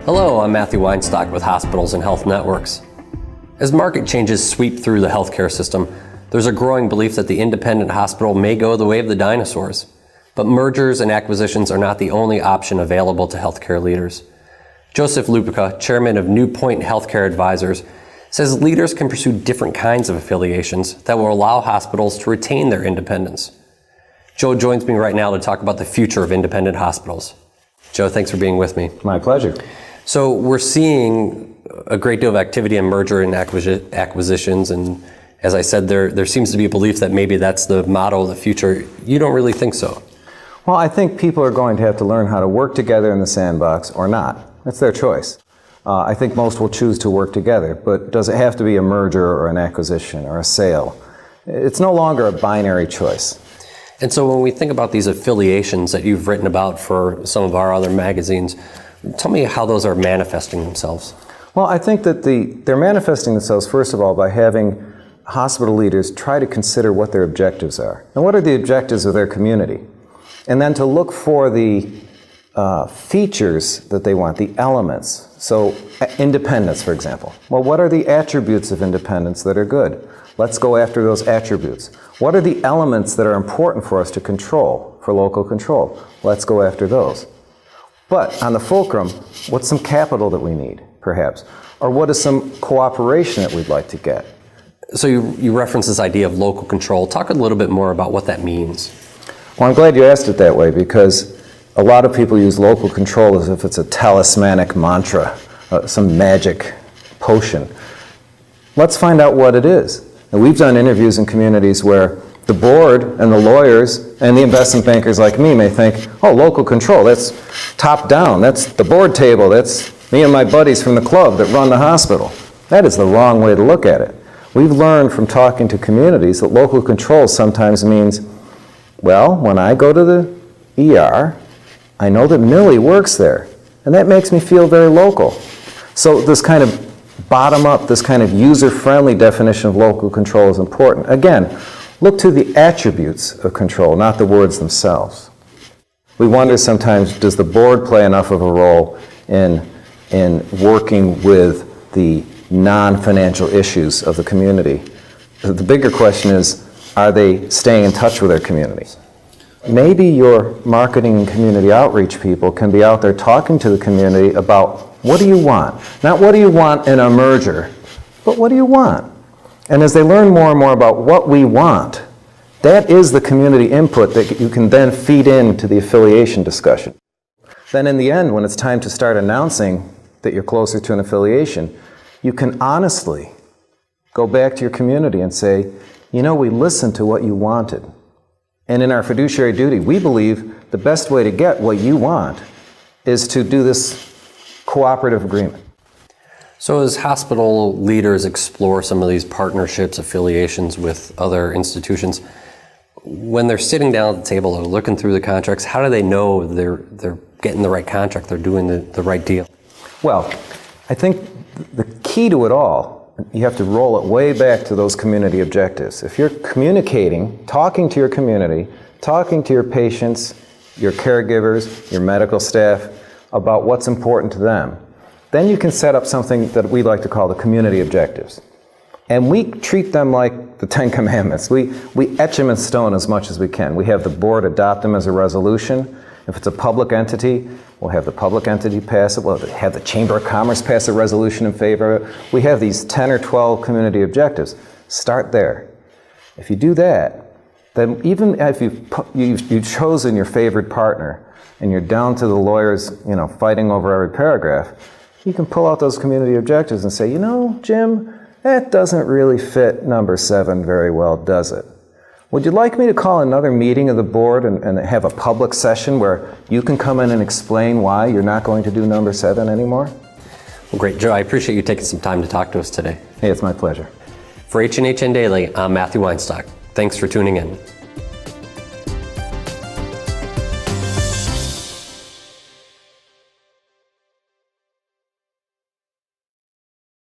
Hello, I'm Matthew Weinstock with Hospitals and Health Networks. As market changes sweep through the healthcare system, there's a growing belief that the independent hospital may go the way of the dinosaurs. But mergers and acquisitions are not the only option available to healthcare leaders. Joseph Lupica, chairman of Newpoint Healthcare Advisors, says leaders can pursue different kinds of affiliations that will allow hospitals to retain their independence. Joe joins me right now to talk about the future of independent hospitals. Joe, thanks for being with me. My pleasure. So we're seeing a great deal of activity in merger and acquisitions, and as I said, there seems to be a belief that maybe that's the model of the future. You don't really think so? Well, I think people are going to have to learn how to work together in the sandbox or not. That's their choice. I think most will choose to work together, but does it have to be a merger or an acquisition or a sale? It's no longer a binary choice. And so when we think about these affiliations that you've written about for some of our other magazines, tell me how those are manifesting themselves. Well, I think that they're manifesting themselves, first of all, by having hospital leaders try to consider what their objectives are. And what are the objectives of their community? And then to look for the features that they want, the elements. So independence, for example. Well, what are the attributes of independence that are good? Let's go after those attributes. What are the elements that are important for us to control, for local control? Let's go after those. But on the fulcrum, what's some capital that we need, perhaps? Or what is some cooperation that we'd like to get? So you reference this idea of local control. Talk a little bit more about what that means. Well, I'm glad you asked it that way, because a lot of people use local control as if it's a talismanic mantra, some magic potion. Let's find out what it is. And we've done interviews in communities where the board and the lawyers and the investment bankers like me may think, oh, local control, that's top down, that's the board table, that's me and my buddies from the club that run the hospital. That is the wrong way to look at it. We've learned from talking to communities that local control sometimes means, well, when I go to the ER, I know that Millie works there, and that makes me feel very local. So this kind of bottom-up, this kind of user-friendly definition of local control is important. Again, look to the attributes of control, not the words themselves. We wonder sometimes, does the board play enough of a role in working with the non-financial issues of the community? The bigger question is, are they staying in touch with their communities? Maybe your marketing and community outreach people can be out there talking to the community about what do you want? Not what do you want in a merger, but what do you want? And as they learn more and more about what we want, that is the community input that you can then feed into the affiliation discussion. Then in the end, when it's time to start announcing that you're closer to an affiliation, you can honestly go back to your community and say, you know, we listened to what you wanted. And in our fiduciary duty, we believe the best way to get what you want is to do this cooperative agreement. So as hospital leaders explore some of these partnerships, affiliations with other institutions, when they're sitting down at the table or looking through the contracts, how do they know they're getting the right contract, they're doing the right deal? Well, I think the key to it all, you have to roll it way back to those community objectives. If you're communicating, talking to your community, talking to your patients, your caregivers, your medical staff about what's important to them, then you can set up something that we like to call the community objectives. And we treat them like the Ten Commandments. We etch them in stone as much as we can. We have the board adopt them as a resolution. If it's a public entity, we'll have the public entity pass it. We'll have the Chamber of Commerce pass a resolution in favor of it. We have these 10 or 12 community objectives. Start there. If you do that, then even if you've chosen your favorite partner and you're down to the lawyers, fighting over every paragraph, you can pull out those community objectives and say, Jim, that doesn't really fit number 7 very well, does it? Would you like me to call another meeting of the board and have a public session where you can come in and explain why you're not going to do number 7 anymore? Well, great, Joe. I appreciate you taking some time to talk to us today. Hey, it's my pleasure. For H&H Daily, I'm Matthew Weinstock. Thanks for tuning in.